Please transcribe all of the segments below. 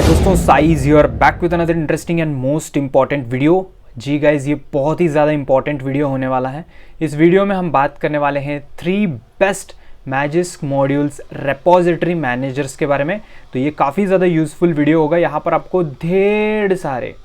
हाय दोस्तों, size you're back with another interesting and most important video. जी guys, ये बहुत ही ज़्यादा इंपॉर्टेंट वीडियो होने वाला है। इस वीडियो में हम बात करने वाले हैं 3 best Magisk modules repository managers के बारे में। तो ये काफ़ी ज़्यादा यूजफुल वीडियो होगा। यहाँ पर आपको ढेर सारे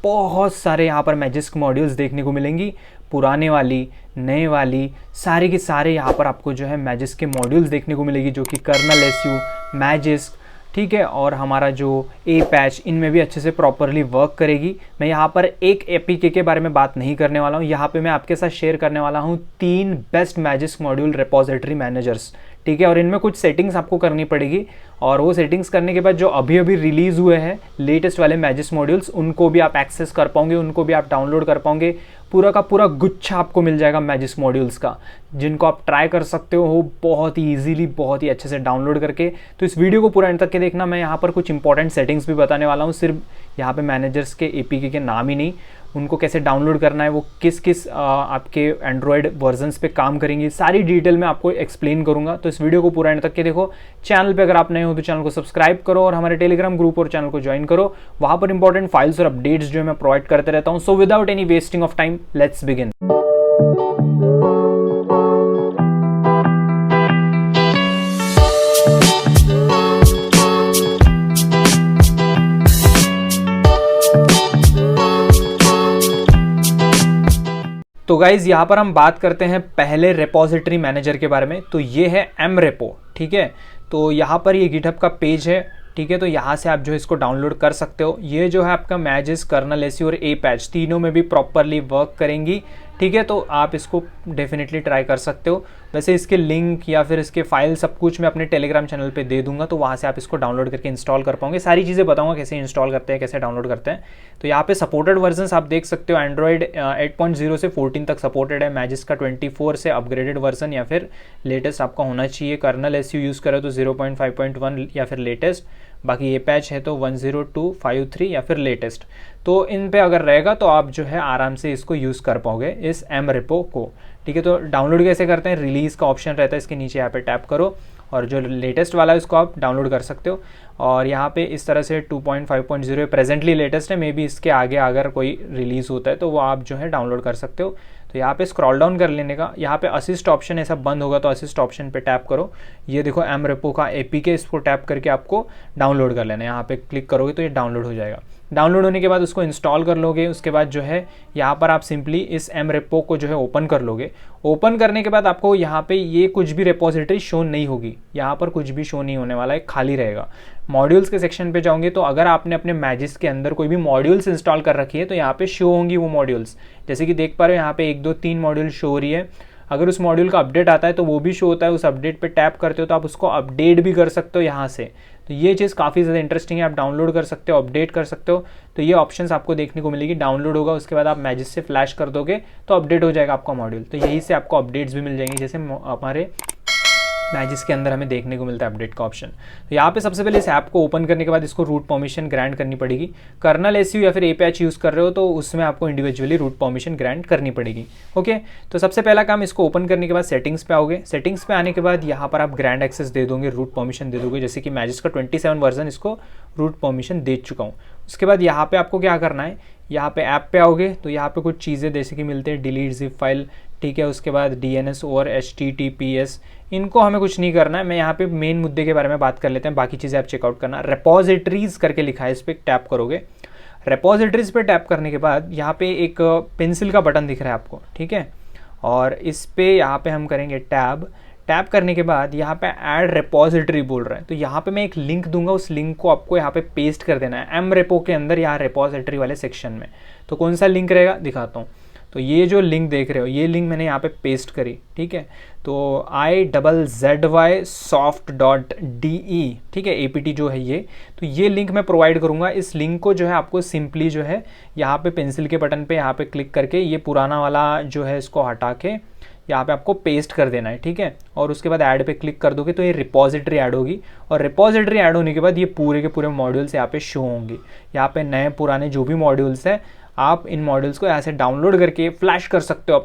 बहुत सारे यहाँ पर मैजिस्क मॉड्यूल्स देखने को मिलेंगी। पुराने वाली, नए वाली, सारे के सारे यहाँ पर आपको जो है मैजिस्क के मॉड्यूल्स देखने को मिलेगी, जो कि कर्नल एसयू, मैजिस्क, ठीक है, और हमारा जो ए पैच, इनमें भी अच्छे से प्रॉपरली वर्क करेगी। मैं यहाँ पर एक एपीके के बारे में बात नहीं करने वाला हूँ। यहाँ पे मैं आपके साथ शेयर करने वाला हूँ 3 best Magisk module repository managers, ठीक है। और इनमें कुछ सेटिंग्स आपको करनी पड़ेगी, और वो सेटिंग्स करने के बाद जो अभी अभी रिलीज़ हुए हैं लेटेस्ट वाले मैजिस्क मॉड्यूल्स, उनको भी आप एक्सेस कर पाओगे, उनको भी आप डाउनलोड कर पाओगे। पूरा का पूरा गुच्छा आपको मिल जाएगा मैजिस्क मॉड्यूल्स का, जिनको आप ट्राई कर सकते हो बहुत ही ईजिली, बहुत ही अच्छे से डाउनलोड करके। तो इस वीडियो को पूरा एंड तक के देखना। मैं यहाँ पर कुछ इंपॉर्टेंट सेटिंग्स भी बताने वाला हूँ, सिर्फ यहाँ पे मैनेजर्स के एपीके के नाम ही नहीं, उनको कैसे डाउनलोड करना है, वो किस किस आपके एंड्रॉयड वर्जन्स पे काम करेंगी, सारी डिटेल में आपको एक्सप्लेन करूंगा। तो इस वीडियो को पूरा एंड तक के देखो। चैनल पे अगर आप नए हो तो चैनल को सब्सक्राइब करो, और हमारे टेलीग्राम ग्रुप और चैनल को ज्वाइन करो। वहां पर इंपॉर्टेंट फाइल्स और अपडेट्स जो है मैं प्रोवाइड करते रहता हूँ। So without any wasting of time, let's begin. तो गाइज, यहाँ पर हम बात करते हैं पहले रेपॉजिटरी मैनेजर के बारे में। तो ये है mRepo, ठीक है। तो यहाँ पर ये गिटहब का पेज है, ठीक है। तो यहाँ से आप जो है इसको डाउनलोड कर सकते हो। ये जो है आपका मैजिस्क, कर्नल एसयू और ए पैच, तीनों में भी प्रॉपरली वर्क करेंगी, ठीक है। तो आप इसको डेफिनेटली ट्राई कर सकते हो। वैसे इसके लिंक या फिर इसके फाइल सब कुछ मैं अपने टेलीग्राम चैनल पे दे दूंगा, तो वहाँ से आप इसको डाउनलोड करके इंस्टॉल कर पाओगे। सारी चीज़ें बताऊंगा कैसे इंस्टॉल करते हैं, कैसे डाउनलोड करते हैं। तो यहाँ पे सपोर्टेड वर्जन्स आप देख सकते हो। एंड्रॉयड 8.0 से 14 तक सपोर्टेड है। मैजिस्क का 24 से अपग्रेडेड वर्जन या फिर लेटेस्ट आपका होना चाहिए। कर्नल एसयू यूज़ करो तो 0.5.1 या फिर लेटेस्ट। बाकी ये पैच है तो 10253 या फिर लेटेस्ट। तो इन पे अगर रहेगा तो आप जो है आराम से इसको यूज़ कर पाओगे, इस mRepo को, ठीक है। तो डाउनलोड कैसे करते हैं? रिलीज़ का ऑप्शन रहता है इसके नीचे, यहाँ पे टैप करो और जो लेटेस्ट वाला है उसको आप डाउनलोड कर सकते हो। और यहाँ पे इस तरह से 2.5.0 प्रेजेंटली लेटेस्ट है, मे बी इसके आगे अगर कोई रिलीज़ होता है तो वो आप जो है डाउनलोड कर सकते हो। तो यहाँ पे स्क्रॉल डाउन कर लेने का, यहाँ पे असिस्ट ऑप्शन ऐसा बंद होगा तो असिस्ट ऑप्शन पे टैप करो। ये देखो mRepo का एपीके, इसको टैप करके आपको डाउनलोड कर लेना है। यहाँ पे क्लिक करोगे तो ये डाउनलोड हो जाएगा। डाउनलोड होने के बाद उसको इंस्टॉल कर लोगे। उसके बाद जो है यहाँ पर आप सिंपली इस mRepo को जो है ओपन कर लोगे। ओपन करने के बाद आपको यहाँ पे ये कुछ भी रेपॉजिटरी शो नहीं होगी, यहाँ पर कुछ भी शो नहीं होने वाला है, खाली रहेगा। मॉड्यूल्स के सेक्शन पे जाओगे तो अगर आपने अपने मैजिस्क के अंदर कोई भी मॉड्यूल्स इंस्टॉल कर रखी है तो यहाँ पे शो होंगी वो मॉड्यूल्स। जैसे कि देख पा रहे हो यहाँ पे 1 2 3 मॉड्यूल शो हो रही है। अगर उस मॉड्यूल का अपडेट आता है तो वो भी शो होता है। उस अपडेट पे टैप करते हो तो आप उसको अपडेट भी कर सकते हो यहाँ से। तो ये चीज़ काफ़ी ज़्यादा इंटरेस्टिंग है। आप डाउनलोड कर सकते हो, अपडेट कर सकते हो। तो ये ऑप्शंस आपको देखने को मिलेगी। डाउनलोड होगा, उसके बाद आप मैजिस्क से फ्लैश कर दोगे तो अपडेट हो जाएगा आपका मॉड्यूल। तो यहीं से आपको अपडेट्स भी मिल जाएंगी, जैसे हमारे मैजिस्क के अंदर हमें देखने को मिलता है अपडेट का ऑप्शन। तो यहाँ पे सबसे पहले इस ऐप को ओपन करने के बाद इसको रूट परमिशन ग्रांट करनी पड़ेगी। कर्नल एसयू या फिर ए पैच यूज़ कर रहे हो तो उसमें आपको इंडिविजुअली रूट परमिशन ग्रांट करनी पड़ेगी, ओके। तो सबसे पहला काम, इसको ओपन करने के बाद सेटिंग्स पे आओगे। सेटिंग्स पे आने के बाद यहाँ पर आप ग्रैंड एक्सेस दे दोगे, रूट परमिशन दे दोगे। जैसे कि मैजिस्क का 27 वर्जन इसको रूट परमिशन दे चुका हूँ। उसके बाद यहाँ पे आपको क्या करना है, यहाँ पे ऐप पे आओगे तो यहाँ पे कुछ चीज़ें जैसे कि मिलते हैं, डिलीट जिप फाइल, ठीक है। उसके बाद DNS और HTTPS, इनको हमें कुछ नहीं करना है। मैं यहाँ पे मेन मुद्दे के बारे में बात कर लेते हैं, बाकी चीज़ें आप चेकआउट करना। रेपॉजिटरीज करके लिखा है, इस पर टैप करोगे। रेपॉजिटरीज पे टैप करने के बाद यहाँ पे एक पेंसिल का बटन दिख रहा है आपको, ठीक है। और इस पे यहाँ पे हम करेंगे टैप करने के बाद यहाँ पे ऐड रेपॉजिटरी बोल रहा है। तो यहाँ पे मैं एक लिंक दूंगा, उस लिंक को आपको यहाँ पे पेस्ट कर देना है mRepo के अंदर, यहाँ रेपॉजिटरी वाले सेक्शन में। तो कौन सा लिंक रहेगा दिखाता हूँ। तो ये जो लिंक देख रहे हो, ये लिंक मैंने यहाँ पे पेस्ट करी, ठीक है। तो IZZYsoft.de, ठीक है, APT जो है ये। तो ये लिंक मैं प्रोवाइड करूँगा। इस लिंक को जो है आपको सिंपली जो है यहाँ पे पेंसिल के बटन पे यहाँ पे क्लिक करके ये पुराना वाला जो है इसको हटा के यहाँ पे आपको पेस्ट कर देना है, ठीक है। और उसके बाद ऐड पे क्लिक कर दोगे तो ये रिपॉजिटरी ऐड होगी। और रिपॉजिटरी ऐड होने के बाद ये पूरे के पूरे मॉड्यूल्स यहाँ पे शो होंगे। यहाँ पे नए पुराने जो भी मॉड्यूल्स हैं, आप इन मॉड्यूल्स को यहाँ से डाउनलोड करके फ्लैश कर सकते हो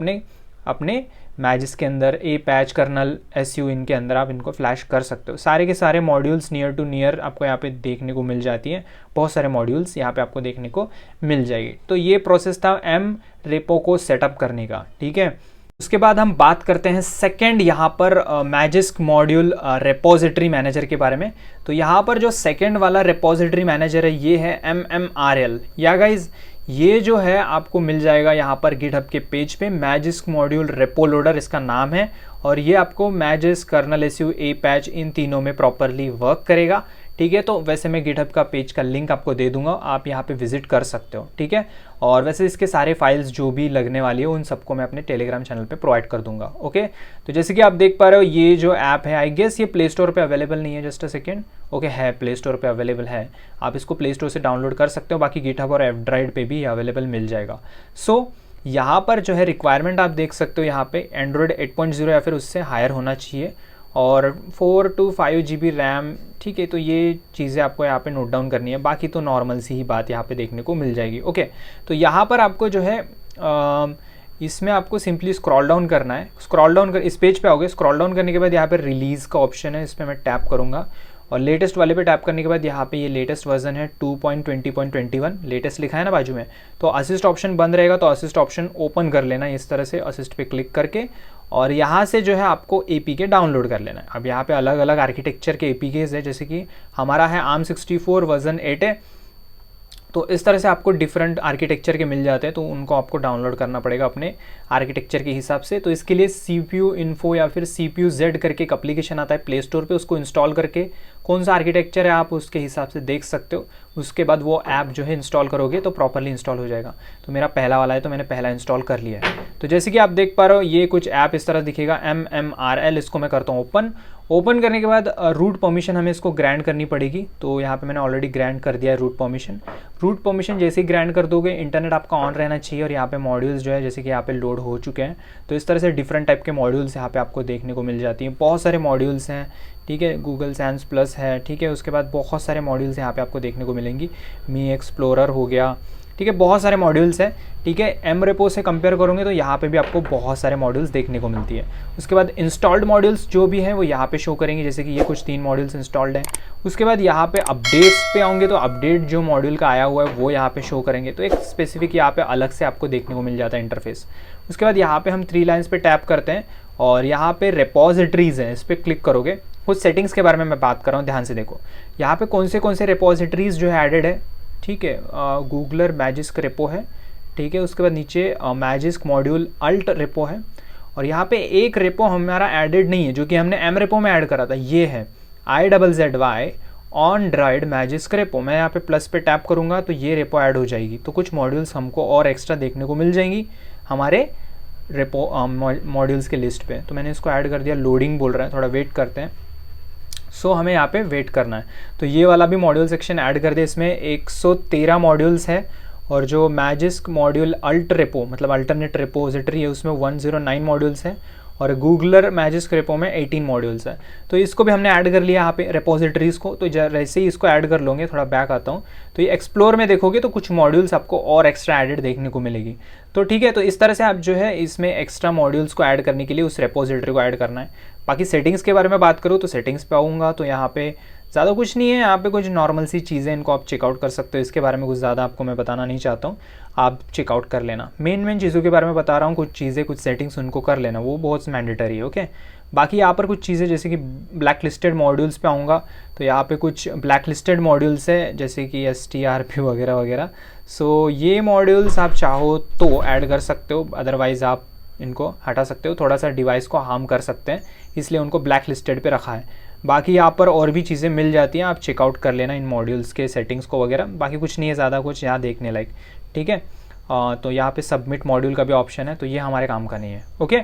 अपने मैजिस्क के अंदर, ए पैच, कर्नल, SU, इनके अंदर आप इनको फ्लैश कर सकते हो। सारे के सारे मॉड्यूल्स नियर टू नियर आपको यहाँ पे देखने को मिल जाती हैं, बहुत सारे मॉड्यूल्स यहाँ पे आपको देखने को मिल जाएगी। तो ये प्रोसेस था एम रेपो को सेटअप करने का, ठीक है। उसके बाद हम बात करते हैं सेकेंड यहाँ पर मैजिस्क मॉड्यूल रेपोजिटरी मैनेजर के बारे में। तो यहाँ पर जो सेकेंड वाला रेपोजिटरी मैनेजर है ये है MMRL। या गाइज ये जो है आपको मिल जाएगा यहाँ पर गिटहब के पेज पे, मैजिस्क मॉड्यूल रेपो लोडर इसका नाम है, और ये आपको मैजिस्क, कर्नल, SU, ए पैच इन तीनों में प्रॉपरली वर्क करेगा, ठीक है। तो वैसे मैं गिटहब का पेज का लिंक आपको दे दूंगा, आप यहाँ पे विजिट कर सकते हो, ठीक है। और वैसे इसके सारे फाइल्स जो भी लगने वाली है उन सबको मैं अपने टेलीग्राम चैनल पे प्रोवाइड कर दूंगा, ओके। तो जैसे कि आप देख पा रहे हो ये जो ऐप है, आई गेस ये प्ले स्टोर पे अवेलेबल नहीं है, जस्ट अ सेकेंड, ओके, है प्ले स्टोर पे अवेलेबल है, आप इसको प्ले स्टोर से डाउनलोड कर सकते हो, बाकी गिटहब और एंड्रॉइड पे भी अवेलेबल मिल जाएगा। सो यहाँ पर जो है रिक्वायरमेंट आप देख सकते हो, यहाँ पे एंड्रॉइड 8.0 या फिर उससे हायर होना चाहिए, और 4 to 5 GB रैम, ठीक है। तो ये चीज़ें आपको यहाँ पे नोट डाउन करनी है, बाकी तो नॉर्मल सी ही बात यहाँ पे देखने को मिल जाएगी, ओके। तो यहाँ पर आपको जो है इसमें आपको सिंपली स्क्रॉल डाउन करना है, स्क्रॉल डाउन कर इस पेज पे आओगे, स्क्रॉल डाउन करने के बाद यहाँ पे रिलीज़ का ऑप्शन है, इस पर मैं टैप करूँगा, और लेटेस्ट वाले पे टैप करने के बाद यहाँ पे ये लेटेस्ट वर्जन है 2.20.21, लेटेस्ट लिखा है ना बाजू में। तो असिस्ट ऑप्शन बंद रहेगा, तो असिस्ट ऑप्शन ओपन कर लेना है इस तरह से, असिस्ट पे क्लिक करके, और यहाँ से जो है आपको APK डाउनलोड कर लेना है। अब यहाँ पे अलग अलग आर्किटेक्चर के APKs है, जैसे कि हमारा है ARM64 वर्जन 8 है, तो इस तरह से आपको डिफरेंट आर्किटेक्चर के मिल जाते हैं, तो उनको आपको डाउनलोड करना पड़ेगा अपने आर्किटेक्चर के हिसाब से। तो इसके लिए CPU इन्फो या फिर CPU-Z करके एक एप्लीकेशन आता है प्ले स्टोर पे, उसको इंस्टॉल करके कौन सा आर्किटेक्चर है आप उसके हिसाब से देख सकते हो। उसके बाद वो ऐप जो है इंस्टॉल करोगे तो प्रॉपरली इंस्टॉल हो जाएगा। तो मेरा पहला वाला है, तो मैंने पहला इंस्टॉल कर लिया है। तो जैसे कि आप देख पा रहे हो ये कुछ ऐप इस तरह दिखेगा, MMRL, इसको मैं करता हूँ ओपन करने के बाद रूट परमिशन हमें इसको ग्रांट करनी पड़ेगी। तो यहाँ पे मैंने ऑलरेडी ग्रांट कर दिया है रूट परमिशन जैसे ही ग्रांट कर दोगे इंटरनेट आपका ऑन रहना चाहिए, और यहाँ पे मॉड्यूल्स जो है जैसे कि यहाँ पे लोड हो चुके हैं। तो इस तरह से डिफरेंट टाइप के मॉड्यूल्स यहाँ पे आपको देखने को मिल जाती हैं, बहुत सारे मॉड्यूल्स हैं, ठीक है। गूगल साइंस प्लस है, ठीक है। उसके बाद बहुत सारे मॉड्यूल्स यहाँ पे आपको देखने को मिलेंगी, मी एक्सप्लोरर हो गया, ठीक है, बहुत सारे मॉड्यूल्स हैं, ठीक है। एमरेपो से कंपेयर करोगे तो यहाँ पे भी आपको बहुत सारे मॉड्यूल्स देखने को मिलती है। उसके बाद इंस्टॉल्ड मॉड्यूल्स जो भी हैं वो यहाँ पे शो करेंगे, जैसे कि ये कुछ 3 मॉड्यूल्स इंस्टॉल्ड हैं। उसके बाद यहाँ पे अपडेट्स पे आएंगे तो अपडेट जो मॉड्यूल का आया हुआ है वो यहाँ पे शो करेंगे, तो एक स्पेसिफिक यहाँ पे अलग से आपको देखने को मिल जाता है इंटरफेस। उसके बाद यहाँ पे हम 3 लाइन्स पे टैप करते हैं, और यहाँ पे रेपोजिटरीज हैं, इस पर क्लिक करोगे। कुछ सेटिंग्स के बारे में मैं बात कर रहा हूँ, ध्यान से देखो यहाँ पे कौन से रेपोजिटरीज जो है एडेड है, ठीक है। गूगलर मैजिस्क रेपो है, ठीक है। उसके बाद नीचे मैजिस्क मॉड्यूल अल्ट रेपो है, और यहाँ पे एक रेपो हमारा एडेड नहीं है जो कि हमने एम रेपो में ऐड करा था, ये है IZZY on dried Magisk repo. मैं यहाँ पे प्लस पे टैप करूँगा तो ये रेपो ऐड हो जाएगी, तो कुछ मॉड्यूल्स हमको और एक्स्ट्रा देखने को मिल जाएंगी हमारे रेपो मॉड्यूल्स के लिस्ट पे। तो मैंने इसको ऐड कर दिया, लोडिंग बोल रहा है, थोड़ा वेट करते हैं। सो हमें यहाँ पे वेट करना है। तो ये वाला भी मॉड्यूल सेक्शन ऐड कर दे, इसमें 113 मॉड्यूल्स है, और जो मैजिस्क मॉड्यूल अल्ट रेपो मतलब अल्टरनेट रेपोजिटरी है उसमें 109 मॉड्यूल्स है, और गूगलर मैजिस्क रेपो में 18 मॉड्यूल्स है। तो इसको भी हमने ऐड कर लिया यहाँ पे रेपोजिटरीज को। तो जैसे ही इसको ऐड कर लोगे, थोड़ा बैक आता हूँ, तो ये एक्सप्लोर में देखोगे तो कुछ मॉड्यूल्स आपको और एक्स्ट्रा एडेड देखने को मिलेगी। तो ठीक है, तो इस तरह से आप जो है इसमें एक्स्ट्रा मॉड्यूल्स को ऐड करने के लिए उस रेपोजिटरी को ऐड करना है। बाकी सेटिंग्स के बारे में बात करूँ तो सेटिंग्स पे आऊँगा तो यहाँ पे ज़्यादा कुछ नहीं है, यहाँ पे कुछ नॉर्मल सी चीज़ें, इनको आप चेकआउट कर सकते हो। इसके बारे में कुछ ज़्यादा आपको मैं बताना नहीं चाहता हूँ, आप चेकआउट कर लेना। मेन चीज़ों के बारे में बता रहा हूँ, कुछ चीज़ें, कुछ सेटिंग्स उनको कर लेना, वो बहुत मैंडेटरी है, ओके। बाकी यहाँ पर कुछ चीज़ें जैसे कि ब्लैक लिस्टेड मॉड्यूल्स पे आऊँगा, तो यहाँ पे कुछ ब्लैक लिस्टेड मॉड्यूल्स है जैसे कि STRP वगैरह वगैरह। सो ये मॉड्यूल्स आप चाहो तो ऐड कर सकते हो, अदरवाइज़ आप इनको हटा सकते हो, थोड़ा सा डिवाइस को हार्म कर सकते हैं, इसलिए उनको ब्लैक लिस्टेड पे रखा है। बाकी यहाँ पर और भी चीज़ें मिल जाती हैं, आप चेकआउट कर लेना इन मॉड्यूल्स के सेटिंग्स को वगैरह। बाकी कुछ नहीं है ज़्यादा कुछ यहाँ देखने लायक, ठीक है। तो यहाँ पे सबमिट मॉड्यूल का भी ऑप्शन है, तो ये हमारे काम का नहीं है, ओके।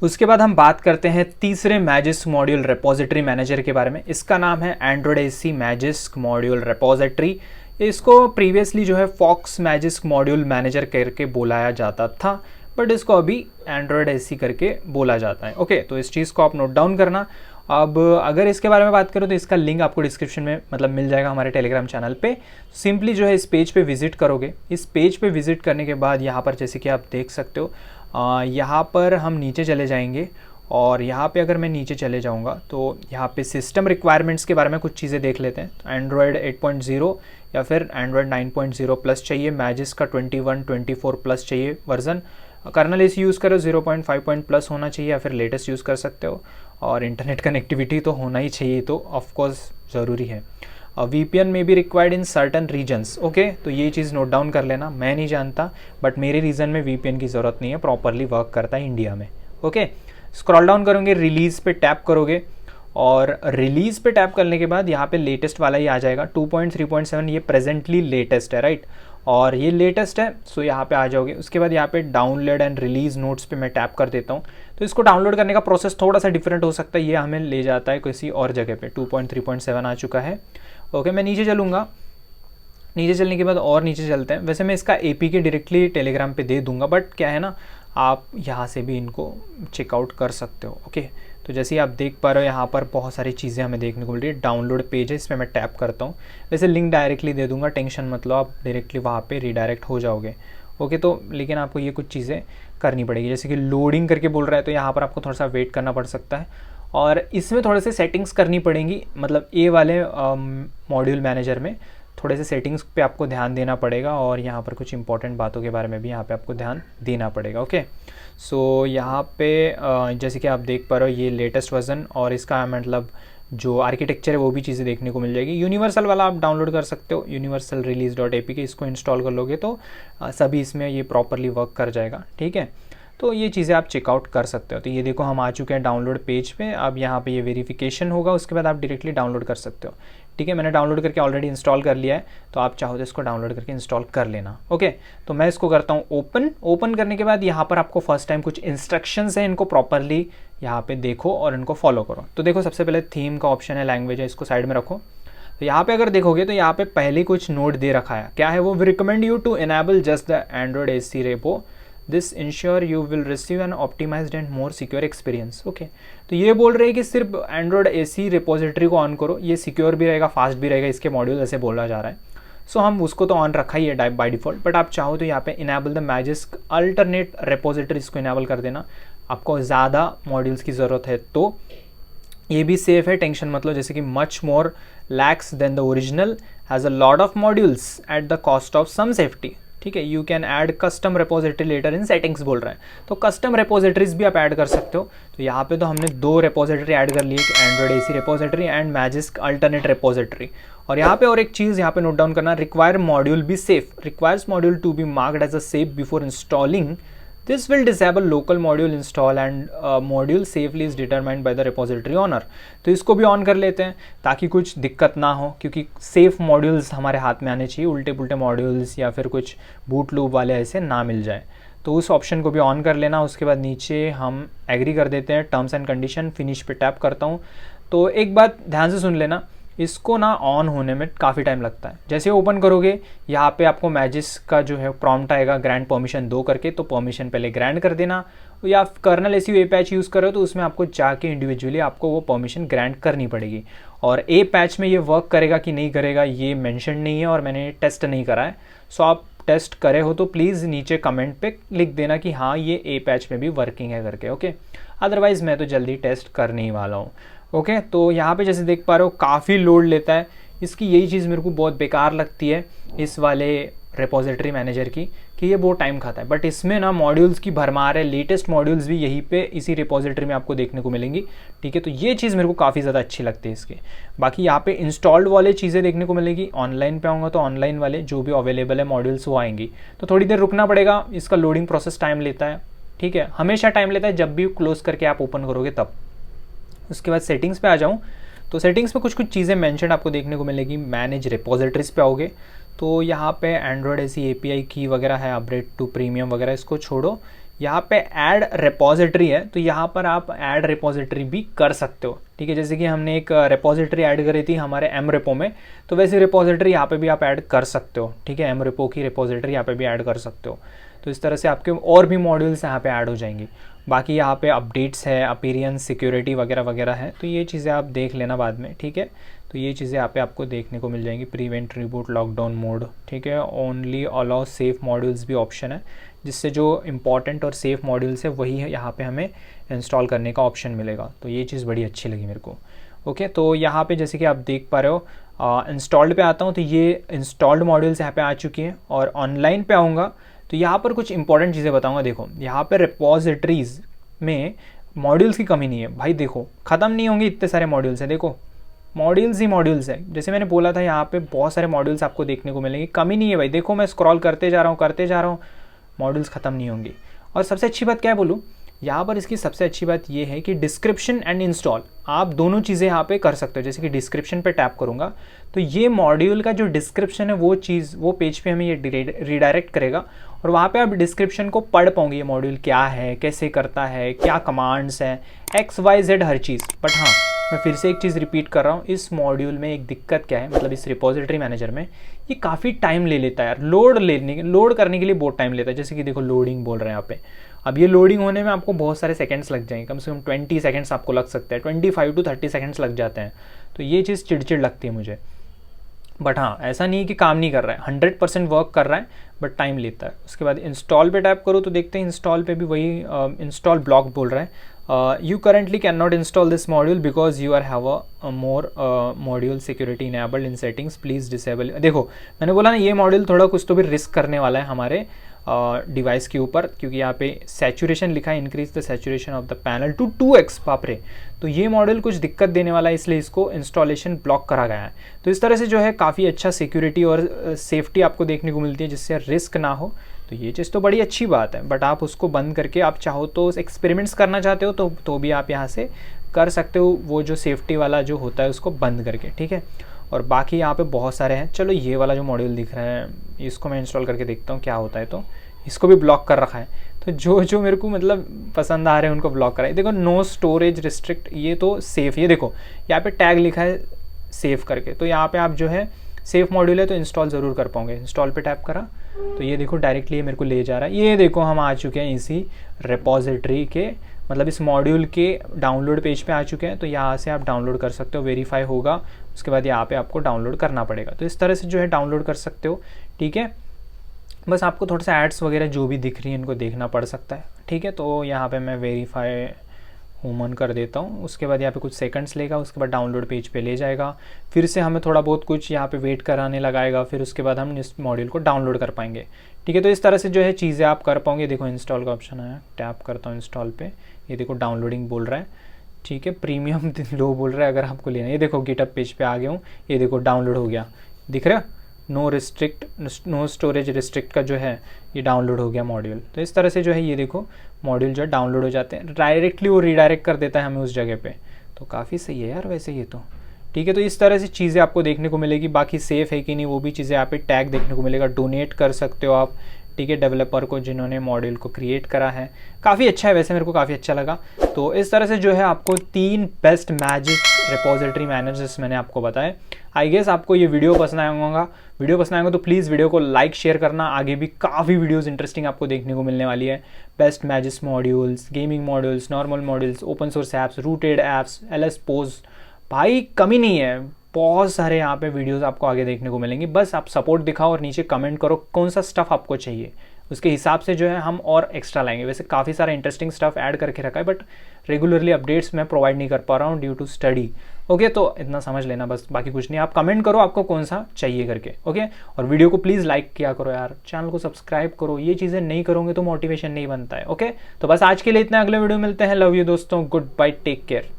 उसके बाद हम बात करते हैं तीसरे मैजिस्क मॉड्यूल रेपोजिटरी मैनेजर के बारे में। इसका नाम है Android AC Magisk module repository. इसको प्रीवियसली जो है फॉक्स मैजिस्क मॉड्यूल मैनेजर करके बुलाया जाता था, बट इसको अभी एंड्रॉयड AC करके बोला जाता है, ओके। तो इस चीज़ को आप नोट डाउन करना। अब अगर इसके बारे में बात करो तो इसका लिंक आपको डिस्क्रिप्शन में मतलब मिल जाएगा हमारे टेलीग्राम चैनल पे। सिंपली जो है इस पेज पे विजिट करोगे, इस पेज पे विजिट करने के बाद यहाँ पर जैसे कि आप देख सकते हो यहाँ पर हम नीचे चले जाएंगे और यहाँ पे अगर मैं नीचे चले जाऊँगा तो यहाँ पे सिस्टम रिक्वायरमेंट्स के बारे में कुछ चीज़ें देख लेते हैं। एंड्रॉयड 8.0 या फिर एंड्रॉयड 9.0 प्लस चाहिए, मैजिस का 21-24 प्लस चाहिए वर्जन, कर्नल एसी यूज़ करो 0.5 प्लस होना चाहिए या फिर लेटेस्ट यूज़ कर सकते हो, और इंटरनेट कनेक्टिविटी तो होना ही चाहिए, तो ऑफकोर्स ज़रूरी है। VPN में भी required in certain reasons. Okay, तो ये चीज़ नोट डाउन कर लेना, मैं नहीं जानता बट मेरे रीजन में VPN की ज़रूरत नहीं है, प्रॉपरली वर्क करता है इंडिया में। ओके, स्क्रॉल डाउन करोगे, रिलीज़ पे टैप करोगे और रिलीज़ पे टैप करने के बाद यहाँ पे लेटेस्ट वाला ही आ जाएगा 2.3.7, ये प्रेजेंटली लेटेस्ट है, राइट, और ये लेटेस्ट है, सो यहाँ पे आ जाओगे। उसके बाद यहाँ पे डाउनलोड एंड रिलीज़ नोट्स पे मैं टैप कर देता हूँ। तो इसको डाउनलोड करने का प्रोसेस थोड़ा सा डिफरेंट हो सकता है, ये हमें ले जाता है किसी और जगह पे। 2.3.7 आ चुका है। ओके, मैं नीचे चलूँगा, नीचे चलने के बाद और नीचे चलते हैं। वैसे मैं इसका APK डायरेक्टली टेलीग्राम पे दे दूंगा, बट क्या है ना, आप यहाँ से भी इनको चेकआउट कर सकते हो। ओके, तो जैसे आप देख पा रहे हो यहाँ पर बहुत सारी चीज़ें हमें देखने को मिल रही है। डाउनलोड पेज है, इस पर मैं टैप करता हूँ। वैसे लिंक डायरेक्टली दे दूंगा, टेंशन मत लो, आप डायरेक्टली वहाँ पे रीडायरेक्ट हो जाओगे। ओके, तो लेकिन आपको ये कुछ चीज़ें करनी पड़ेगी, जैसे कि लोडिंग करके बोल रहा है तो यहाँ पर आपको थोड़ा सा वेट करना पड़ सकता है, और इसमें थोड़े से सेटिंग्स करनी पड़ेंगी, मतलब ए वाले मॉड्यूल मैनेजर में थोड़े से सेटिंग्स पे आपको ध्यान देना पड़ेगा, और यहाँ पर कुछ इंपॉर्टेंट बातों के बारे में भी यहाँ पे आपको ध्यान देना पड़ेगा। ओके, सो यहाँ पे जैसे कि आप देख पा रहे हो ये लेटेस्ट वर्जन, और इसका मतलब जो आर्किटेक्चर है वो भी चीज़ें देखने को मिल जाएगी। यूनिवर्सल वाला आप डाउनलोड कर सकते हो, यूनिवर्सल रिलीज .apk, इसको इंस्टॉल कर लोगे तो सभी इसमें ये प्रॉपरली वर्क कर जाएगा। ठीक है, तो ये चीज़ें आप चेकआउट कर सकते हो। तो ये देखो हम आ चुके हैं डाउनलोड पेज पे। अब यहाँ पे ये वेरिफिकेशन होगा, उसके बाद आप डायरेक्टली डाउनलोड कर सकते हो। ठीक है, मैंने डाउनलोड करके ऑलरेडी इंस्टॉल कर लिया है, तो आप चाहो तो इसको डाउनलोड करके इंस्टॉल कर लेना। ओके, तो मैं इसको करता हूँ ओपन। ओपन करने के बाद यहाँ पर आपको फर्स्ट टाइम कुछ इंस्ट्रक्शंस हैं, इनको प्रॉपरली यहाँ पे देखो और इनको फॉलो करो। तो देखो सबसे पहले थीम का ऑप्शन है, लैंग्वेज है, इसको साइड में रखो। तो यहाँ पे अगर देखोगे तो यहाँ पे पहले कुछ नोट दे रखा है, क्या है वो, we recommend you to enable just the Androidacy repo, this ensure you will receive an optimized and more secure experience. Okay, तो ये बोल रहे हैं कि सिर्फ एंड्रॉयड एसी रिपोजिटरी को ऑन करो, ये सिक्योर भी रहेगा, फास्ट भी रहेगा, इसके मॉड्यूल ऐसे बोला जा रहा है। सो हम उसको तो ऑन रखा ही है बाय डिफॉल्ट, बट आप चाहो तो यहाँ पे enable the Magisk alternate repositories को इनेबल कर देना, आपको ज़्यादा मॉड्यूल्स की ज़रूरत है तो ये भी सेफ है, टेंशन मत लो। जैसे कि much more lax than the original, has a lot of modules at the cost of some safety. ठीक है, you can add custom repository later in settings बोल रहा है, तो कस्टम रेपोजिटरीज भी आप ऐड कर सकते हो। तो यहाँ पे तो हमने 2 रेपोजिटरी ऐड कर ली है, Androidacy repository and Magisk alternate repository. और यहाँ पे और एक चीज़ यहाँ पे नोट डाउन करना, require module be safe, requires module to be marked as a safe before installing, this will disable local module install and module safely is determined by the repository owner। तो इसको भी on कर लेते हैं ताकि कुछ दिक्कत ना हो, क्योंकि सेफ मॉड्यूल्स हमारे हाथ में आने चाहिए, उल्टे पुल्टे मॉड्यूल्स या फिर कुछ बूट लूप वाले ऐसे ना मिल जाए। तो उस ऑप्शन को भी ऑन कर लेना। उसके बाद नीचे हम एग्री कर देते हैं, टर्म्स एंड कंडीशन, फिनिश पे टैप करता हूँ। तो एक बात ध्यान से सुन लेना, इसको ना ऑन होने में काफ़ी टाइम लगता है। जैसे ओपन करोगे यहाँ पे आपको मैजिस का जो है प्रॉम्प्ट आएगा, ग्रैंड परमिशन दो करके, तो परमिशन पहले ग्रैंड कर देना, या कर्नल एसी ए पैच यूज़ करो तो उसमें आपको जाके इंडिविजुअली आपको वो परमिशन ग्रैंड करनी पड़ेगी। और ए पैच में ये वर्क करेगा कि नहीं करेगा ये मेंशन नहीं है और मैंने टेस्ट नहीं करा है। सो आप टेस्ट करे हो तो प्लीज़ नीचे कमेंट पे लिख देना कि हाँ ये ए पैच में भी वर्किंग है करके। ओके, अदरवाइज़ मैं तो जल्दी टेस्ट करने ही वाला हूँ। ओके, तो यहाँ पे जैसे देख पा रहे हो काफ़ी लोड लेता है, इसकी यही चीज़ मेरे को बहुत बेकार लगती है इस वाले रेपोजिटरी मैनेजर की, कि ये बहुत टाइम खाता है। बट इसमें ना मॉड्यूल्स की भरमार है, लेटेस्ट मॉड्यूल्स भी यहीं पे इसी रेपोजिटरी में आपको देखने को मिलेंगी। ठीक है, तो ये चीज़ मेरे को काफ़ी ज़्यादा अच्छी लगती है इसके। बाकी यहाँ पे इंस्टॉल्ड वाले चीज़ें देखने को मिलेगी, ऑनलाइन पे आऊँगा तो ऑनलाइन वाले जो भी अवेलेबल है मॉड्यूल्स वो आएंगी, तो थोड़ी देर रुकना पड़ेगा, इसका लोडिंग प्रोसेस टाइम लेता है। ठीक है, हमेशा टाइम लेता है जब भी क्लोज करके आप ओपन करोगे तब। उसके बाद सेटिंग्स पे आ जाऊँ तो सेटिंग्स में कुछ चीज़ें मेंशन आपको देखने को मिलेगी। मैनेज रिपोजिटरीज पे आओगे तो यहाँ पे एंड्रॉयड ऐसी एपीआई की वगैरह है, अपग्रेड टू प्रीमियम वगैरह इसको छोड़ो। यहाँ पे ऐड रिपोजिटरी है, तो यहाँ पर आप ऐड रिपोजिटरी भी कर सकते हो। ठीक है, जैसे कि हमने एक रिपोजिटरी ऐड करी थी हमारे एम रेपो में, तो वैसे रिपोजिटरी यहाँ पे भी आप ऐड कर सकते हो। ठीक है, एम रेपो की रिपोजिटरी यहाँ पे भी ऐड कर सकते हो। तो इस तरह से आपके और भी मॉड्यूल्स यहाँ पे ऐड हो जाएंगी। बाकी यहाँ पे अपडेट्स है, अपीयरेंस, सिक्योरिटी वगैरह वगैरह है, तो ये चीज़ें आप देख लेना बाद में। ठीक है, तो ये चीज़ें यहाँ पे आपको देखने को मिल जाएंगी। प्रीवेंट रिबूट लॉकडाउन मोड, ठीक है। ओनली अलाउ सेफ मॉड्यूल्स भी ऑप्शन है, जिससे जो इंपॉर्टेंट और सेफ मॉड्यूल्स है वही है यहाँ पे हमें इंस्टॉल करने का ऑप्शन मिलेगा। तो ये चीज़ बड़ी अच्छी लगी मेरे को। ओके, तो यहाँ पे जैसे कि आप देख पा रहे हो, इंस्टॉल्ड पे आता हूँ तो ये इंस्टॉल्ड मॉड्यूल्स यहाँ पे आ चुकी हैं। और ऑनलाइन पे आऊँगा तो यहाँ पर कुछ इंपॉर्टेंट चीज़ें बताऊँगा। देखो यहाँ पे रिपोजिटरीज़ में मॉड्यूल्स की कमी नहीं है भाई, देखो ख़त्म नहीं होंगे, इतने सारे मॉड्यूल्स हैं, देखो मॉड्यूल्स ही मॉड्यूल्स है। जैसे मैंने बोला था यहाँ पे बहुत सारे मॉड्यूल्स आपको देखने को मिलेंगे, कमी नहीं है भाई। देखो मैं स्क्रॉल करते जा रहा हूँ, मॉड्यूल्स ख़त्म नहीं होंगे। और सबसे अच्छी बात क्या है बोलूँ, यहाँ पर इसकी सबसे अच्छी बात ये है कि डिस्क्रिप्शन एंड इंस्टॉल आप दोनों चीज़ें यहाँ पे कर सकते हो। जैसे कि डिस्क्रिप्शन पे टैप करूँगा तो ये मॉड्यूल का जो डिस्क्रिप्शन है वो पेज पे हमें ये रीडायरेक्ट करेगा, और वहाँ पे आप डिस्क्रिप्शन को पढ़ पाओगे, ये मॉड्यूल क्या है, कैसे करता है, क्या कमांड्स हैं, XYZ हर चीज़। बट हाँ, मैं फिर से एक चीज़ रिपीट कर रहा हूँ, इस मॉड्यूल में एक दिक्कत क्या है, मतलब इस रिपोजिटरी मैनेजर में ये काफ़ी टाइम ले लेता है यार। लोड करने के लिए बहुत टाइम लेता है। जैसे कि देखो लोडिंग बोल रहे हैं यहाँ पे, अब ये लोडिंग होने में आपको बहुत सारे सेकंड्स लग जाएंगे, कम से कम 20 सेकंड्स आपको लग सकते हैं, 25 to 30 सेकंड्स लग जाते हैं। तो ये चीज़ चिड़चिड़ लगती है मुझे। बट हाँ, ऐसा नहीं कि काम नहीं कर रहा है, 100% वर्क कर रहा है, बट टाइम लेता है। उसके बाद इंस्टॉल पे टैप करो तो देखते हैं इंस्टॉल पे भी वही इंस्टॉल ब्लॉक बोल रहा है। You currently can not install this module because you are have a more module security enabled in settings, please disable. देखो मैंने बोला ना, ये मॉड्यूल थोड़ा कुछ तो भी रिस्क करने वाला है हमारे डिवाइस के ऊपर, क्योंकि यहाँ पे सैचुरेशन लिखा है, increase the saturation of the panel to 2x। बाप रे, तो ये मॉड्यूल कुछ दिक्कत देने वाला है, इसलिए इसको इंस्टॉलेशन ब्लॉक करा गया है। तो इस तरह से जो है काफ़ी अच्छा सिक्योरिटी और सेफ्टी आपको देखने को मिलती है, जिससे रिस्क ना हो। तो ये चीज़ तो बड़ी अच्छी बात है। बट आप उसको बंद करके आप चाहो तो एक्सपेरिमेंट्स करना चाहते हो तो भी आप यहाँ से कर सकते हो, वो जो सेफ्टी वाला जो होता है उसको बंद करके, ठीक है। और बाकी यहाँ पे बहुत सारे हैं। चलो ये वाला जो मॉड्यूल दिख रहा है इसको मैं इंस्टॉल करके देखता हूँ क्या होता है। तो इसको भी ब्लॉक कर रखा है, तो जो मेरे को मतलब पसंद आ रहे हैं उनको ब्लॉक करा है। देखो नो स्टोरेज रिस्ट्रिक्ट, ये तो सेफ़, ये देखो यहाँ पे टैग लिखा है सेव करके, तो यहाँ पे आप जो है सेफ मॉड्यूल है तो इंस्टॉल ज़रूर कर पाओगे। इंस्टॉल पे टैप करा तो ये देखो डायरेक्टली ये मेरे को ले जा रहा है। ये देखो हम आ चुके हैं इसी रिपोजिटरी के, मतलब इस मॉड्यूल के डाउनलोड पेज पे आ चुके हैं। तो यहाँ से आप डाउनलोड कर सकते हो, वेरीफाई होगा, उसके बाद यहाँ पे आपको डाउनलोड करना पड़ेगा। तो इस तरह से जो है डाउनलोड कर सकते हो, ठीक है। बस आपको थोड़ा सा एड्स वगैरह जो भी दिख रही है इनको देखना पड़ सकता है, ठीक है। तो यहाँ पे मैं वेरीफाई हुमन कर देता हूँ, उसके बाद यहाँ पे कुछ सेकंड्स लेगा, उसके बाद डाउनलोड पेज पे ले जाएगा, फिर से हमें थोड़ा बहुत कुछ यहाँ पे वेट कराने लगाएगा, फिर उसके बाद हम इस मॉड्यूल को डाउनलोड कर पाएंगे, ठीक है। तो इस तरह से जो है चीज़ें आप कर पाओगे। देखो इंस्टॉल का ऑप्शन आया, टैप करता हूँ इंस्टॉल पे, ये देखो डाउनलोडिंग बोल रहा है, ठीक है। प्रीमियम लो बोल रहा है अगर आपको लेना है। ये देखो गिटअप पेज पे आ गया हूँ, ये देखो डाउनलोड हो गया, दिख रहा है नो स्टोरेज रिस्ट्रिक्ट का जो है ये डाउनलोड हो गया मॉड्यूल। तो इस तरह से जो है ये देखो मॉड्यूल जो है डाउनलोड हो जाते हैं, डायरेक्टली वो रीडायरेक्ट कर देता है हमें उस जगह पे। तो काफ़ी सही है यार वैसे ये तो, ठीक है। तो इस तरह से चीज़ें आपको देखने को मिलेगी। बाकी सेफ़ है कि नहीं वो भी चीज़ें यहाँ पे टैग देखने को मिलेगा। डोनेट कर सकते हो आप, ठीक है, डेवलपर को जिन्होंने मॉड्यूल को क्रिएट करा है। काफ़ी अच्छा है वैसे, मेरे को काफ़ी अच्छा लगा। तो इस तरह से जो है आपको 3 बेस्ट मैजिक रिपोजिटरी मैनेजर्स मैंने आपको बताए। आई गेस आपको ये वीडियो पसंद आएगा तो प्लीज़ वीडियो को लाइक शेयर करना। आगे भी काफ़ी वीडियोस इंटरेस्टिंग आपको देखने को मिलने वाली है। Best magic modules, gaming modules, normal modules, open source apps, rooted apps, LS pose, भाई कमी नहीं है, बहुत सारे यहाँ पे वीडियोस आपको आगे देखने को मिलेंगे। बस आप सपोर्ट दिखाओ और नीचे कमेंट करो कौन सा स्टफ़ आपको चाहिए, उसके हिसाब से जो है हम और एक्स्ट्रा लाएंगे। वैसे काफ़ी सारा इंटरेस्टिंग स्टफ़ ऐड करके रखा है, बट रेगुलरली अपडेट्स मैं प्रोवाइड नहीं कर पा रहा हूँ ड्यू टू स्टडी। ओके, तो इतना समझ लेना बस, बाकी कुछ नहीं। आप कमेंट करो आपको कौन सा चाहिए करके, ओके। और वीडियो को प्लीज़ लाइक किया करो यार, चैनल को सब्सक्राइब करो, ये चीज़ें नहीं करोगे तो मोटिवेशन नहीं बनता है, ओके। तो बस आज के लिए इतना, अगले वीडियो मिलते हैं। लव यू दोस्तों, गुड बाय, टेक केयर।